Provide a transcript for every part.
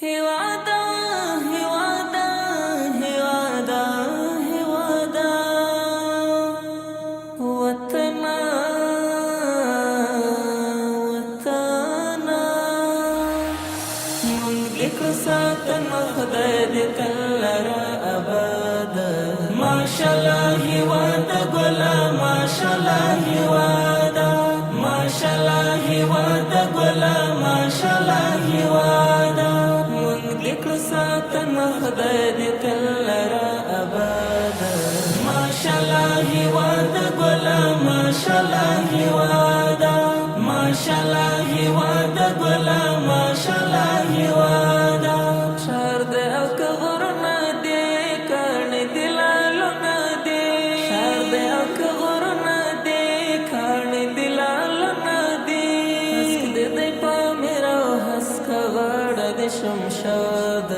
हिवादा हिवादा हिवादा हिवादा वतना वतना منك ساتن خدای کلرا آباد ماشاءالله हिवादा गोला माशाल्लाह हिवादा माशाल्लाह हिवादा गोला माशाल्लाह हिवादा منك ساتن خدای کلرا آباد ماشاءالله हिवादा गोला माशाल्लाह हिवादा माशाल्लाह हिवादा गोला माशाल्लाह हिवादा शारद अकबर नदी कर्ण दिलालो नदी शारद अकबर नदी कर्ण दिलालो नदी हस्क दे पा मेरा हस्क गाड़ दे शमशाद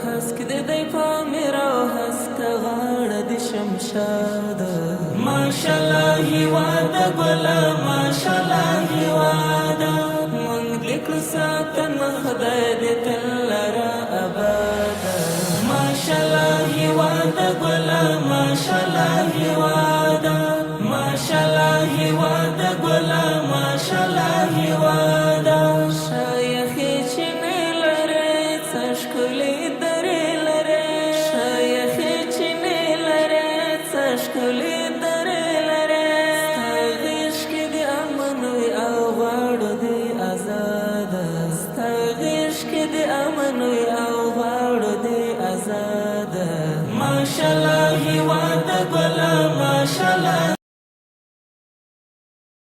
हस्क दे पा मेरा हस्क गाड़ दे शमशाद माशाल्लाह हिवादा गोला माशाल्लाह हिवादा منك ساتن خدای کلرا آباد माशाल्लाह हिवादा गोला माशाल्लाह हिवादा